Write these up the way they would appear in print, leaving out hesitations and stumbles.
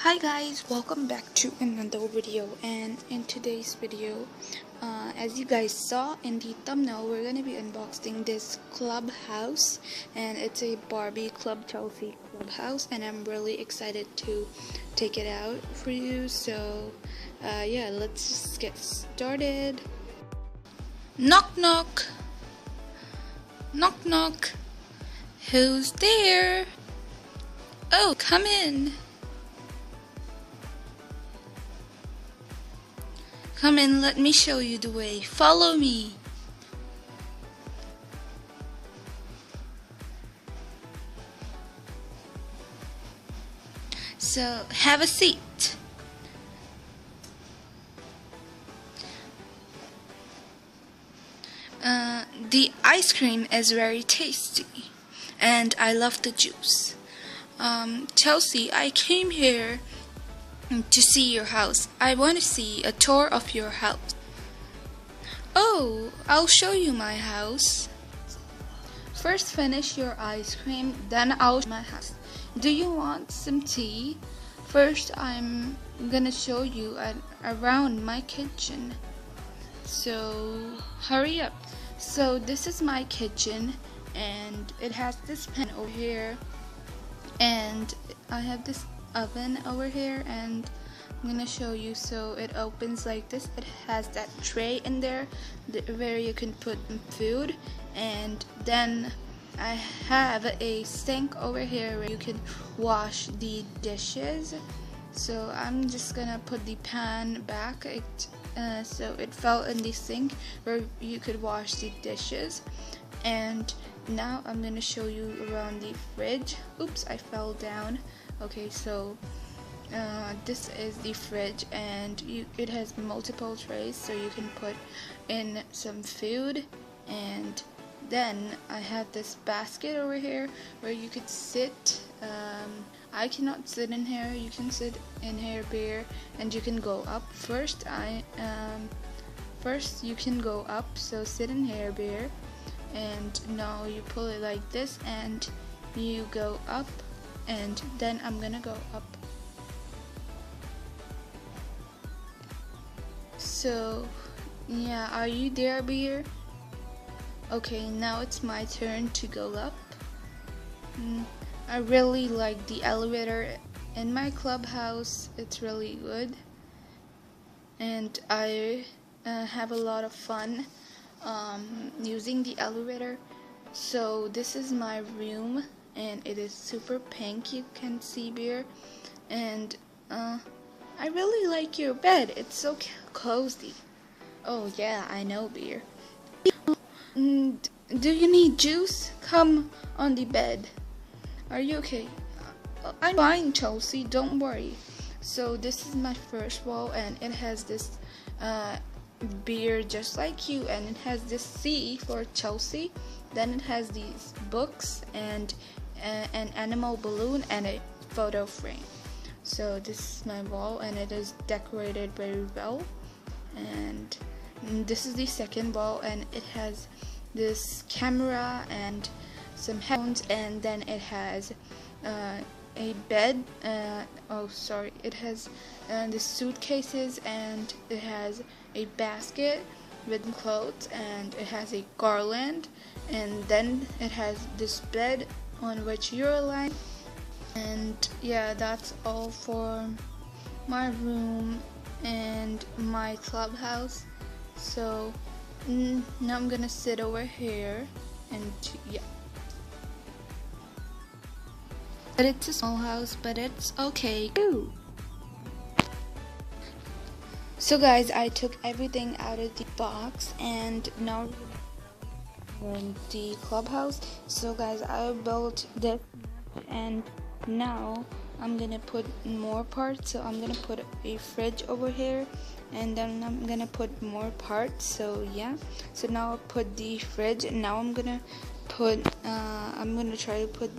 Hi guys, welcome back to another video. And in today's video, as you guys saw in the thumbnail, we're gonna be unboxing this clubhouse, and it's a Barbie Club Chelsea clubhouse, and I'm really excited to take it out for you. So yeah, let's just get started. Knock knock, knock knock, who's there? Oh, come in. Come in, let me show you the way. Follow me. So, have a seat. The ice cream is very tasty, and I love the juice. Chelsea, I came here to see your house. I want to see a tour of your house. Oh, I'll show you my house. First finish your ice cream, then I'll show my house. Do you want some tea? First I'm gonna show you around my kitchen. So hurry up. So this is my kitchen, and it has this pan over here, and I have this oven over here, and I'm gonna show you. So it opens like this. It has that tray in there where you can put food, and then I have a sink over here where you can wash the dishes. So I'm just gonna put the pan back so it fell in the sink where you could wash the dishes. And now I'm gonna show you around the fridge. Oops, I fell down. Okay, so this is the fridge, and it has multiple trays, so you can put in some food. And then I have this basket over here where you could sit. I cannot sit in here. You can sit in here, bear, and you can go up. First you can go up, so sit in here, bear, and now you pull it like this, and you go up. And then I'm gonna go up. So yeah, are you there, bear? Okay, now it's my turn to go up. I really like the elevator in my clubhouse. It's really good, and I have a lot of fun using the elevator. So this is my room, and it is super pink, you can see, bear. And I really like your bed. It's so cozy. Oh yeah, I know, bear. Do you need juice? Come on the bed. Are you okay? I'm fine, Chelsea, don't worry. So this is my first wall, and it has this beer just like you, and it has this C for Chelsea. Then it has these books and an animal balloon and a photo frame. So this is my wall, and it is decorated very well. And this is the second wall, and it has this camera and some headphones, and then it has a bed. It has the suitcases, and it has a basket with clothes, and it has a garland, and then it has this bed on which you're lying. And yeah, that's all for my room and my clubhouse. So now I'm gonna sit over here, and yeah. But it's a small house, but it's okay. Ooh. So guys, I took everything out of the box, and now in the clubhouse. So guys, I built this, and now I'm gonna put more parts. So I'm gonna put a fridge over here, and then I'm gonna put more parts. So yeah, so now I put the fridge, and now I'm gonna try to put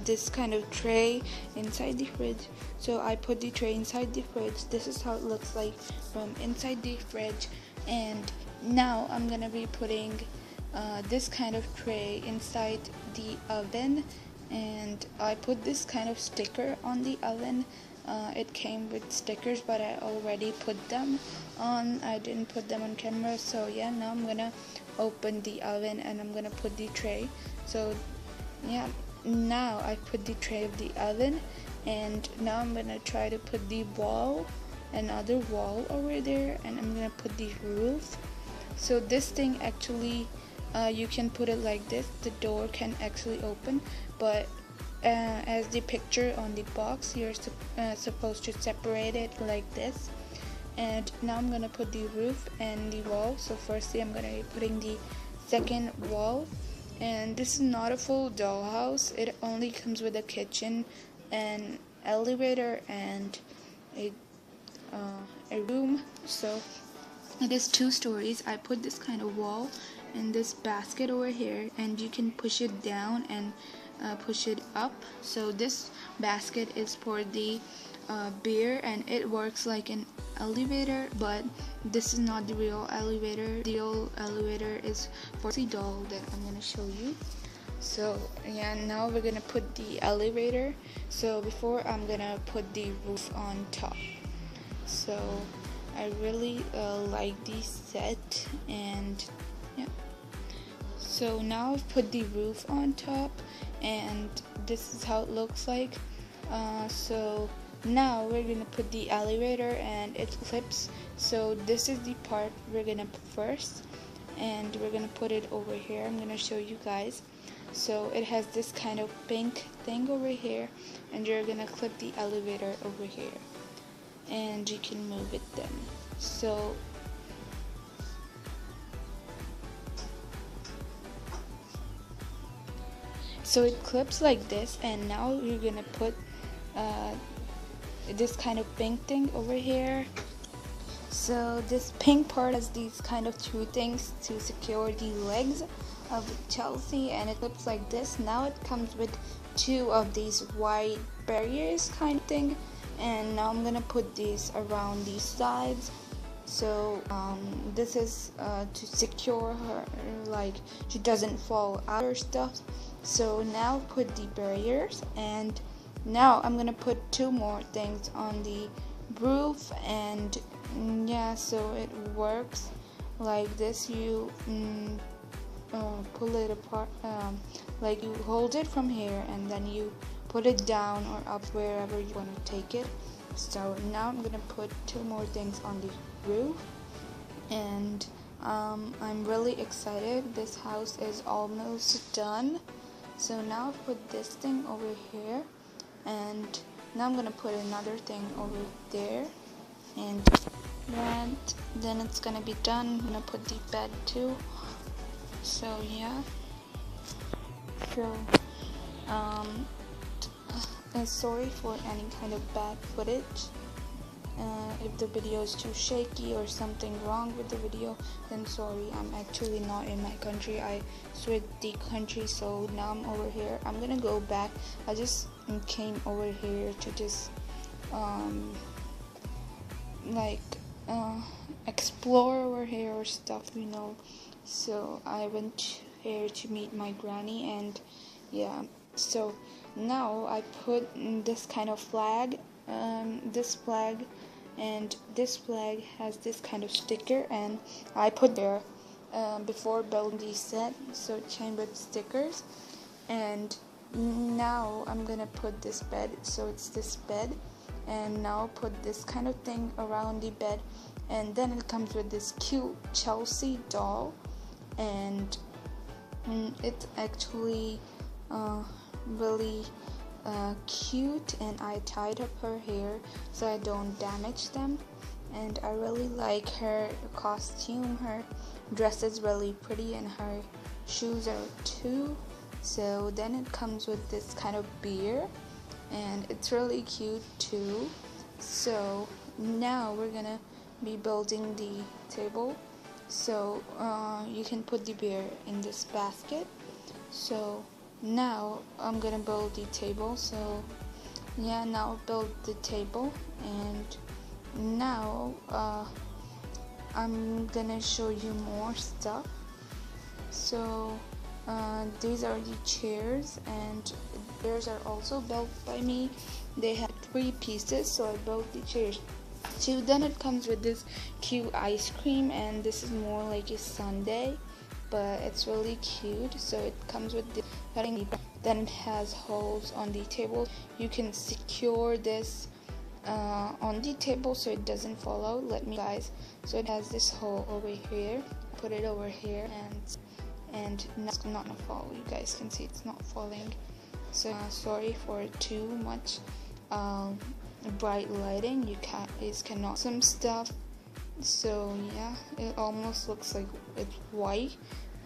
this kind of tray inside the fridge. So I put the tray inside the fridge. This is how it looks like from inside the fridge. And now I'm gonna be putting this kind of tray inside the oven, and I put this kind of sticker on the oven it came with stickers, but I already put them on. I didn't put them on camera. So yeah, now I'm gonna open the oven and I'm gonna put the tray. So yeah, now I put the tray of the oven, and now I'm gonna try to put the wall, another wall over there, and I'm gonna put the roof. So this thing actually, you can put it like this, the door can actually open, but as the picture on the box, you're supposed to separate it like this. And now I'm gonna put the roof and the wall. So firstly I'm gonna be putting the second wall, and this is not a full dollhouse. It only comes with a kitchen, an elevator, and a room. So it is 2 stories. I put this kind of wall in this basket over here, and you can push it down and push it up. So this basket is for the beer, and it works like an elevator, but this is not the real elevator. The real elevator is for the doll that I'm gonna show you. So yeah, now we're gonna put the elevator. So before, I'm gonna put the roof on top. So I really like this set, and yeah. So now I've put the roof on top, and this is how it looks like. So now we're gonna put the elevator, and it clips. So this is the part we're gonna put first, and we're gonna put it over here. I'm gonna show you guys. So it has this kind of pink thing over here, and you're gonna clip the elevator over here, and you can move it then. So it clips like this, and now you're gonna put this kind of pink thing over here. So this pink part has these kind of 2 things to secure the legs of Chelsea, and it clips like this. Now it comes with 2 of these white barriers kind of thing, and now I'm gonna put these around these sides. So this is to secure her, like she doesn't fall out or stuff. So now put the barriers, and now I'm gonna put 2 more things on the roof, and yeah, so it works like this. You pull it apart, like you hold it from here, and then you put it down or up wherever you want to take it. So now I'm gonna put 2 more things on the roof, and I'm really excited. This house is almost done. So now I've put this thing over here, and now I'm gonna put another thing over there, and then it's gonna be done. I'm gonna put the bed too. So yeah, so sorry for any kind of bad footage. If the video is too shaky or something wrong with the video, then sorry. I'm actually not in my country. I switched the country, so now I'm over here. I'm gonna go back. I just came over here to just explore over here or stuff, you know. So I went here to meet my granny, and yeah. So now I put this kind of flag, this flag, and this flag has this kind of sticker, and I put there before building the set, so it came with stickers. And now I'm gonna put this bed, so it's this bed, and now put this kind of thing around the bed, and then it comes with this cute Chelsea doll, and it's actually really cute, and I tied up her hair so I don't damage them, and I really like her costume. Her dress is really pretty, and her shoes are too. So then it comes with this kind of beer, and it's really cute too. So now we're gonna be building the table. So you can put the beer in this basket. So now I'm gonna build the table. So yeah, now build the table, and now I'm gonna show you more stuff. So These are the chairs, and chairs are also built by me. They have 3 pieces, so I built the chairs too. Then it comes with this cute ice cream, and this is more like a sundae, but it's really cute. So it comes with the cutting. Then it has holes on the table. You can secure this on the table so it doesn't fall out. Let me guys. So it has this hole over here. Put it over here, and it's not gonna fall. You guys can see it's not falling. So sorry for too much bright lighting. You guys cannot some stuff. So yeah, it almost looks like it's white,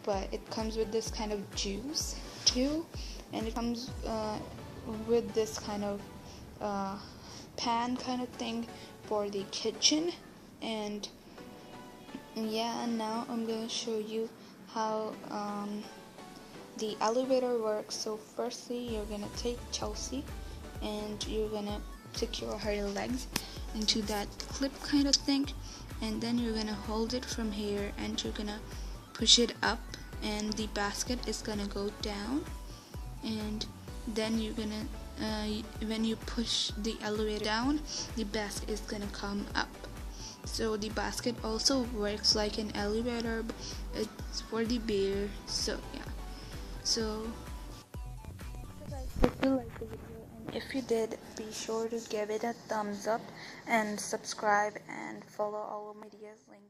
but it comes with this kind of juice too, and it comes with this kind of pan kind of thing for the kitchen. And yeah, now I'm gonna show you how the elevator works. So firstly, you're gonna take Chelsea and you're gonna secure her legs into that clip kind of thing, and then you're gonna hold it from here and you're gonna push it up, and the basket is gonna go down, and then you're gonna when you push the elevator down, the basket is gonna come up. So the basket also works like an elevator, but it's for the beer. So yeah, so guys, if you liked the video, and if you did, be sure to give it a thumbs up and subscribe and follow all of my videos link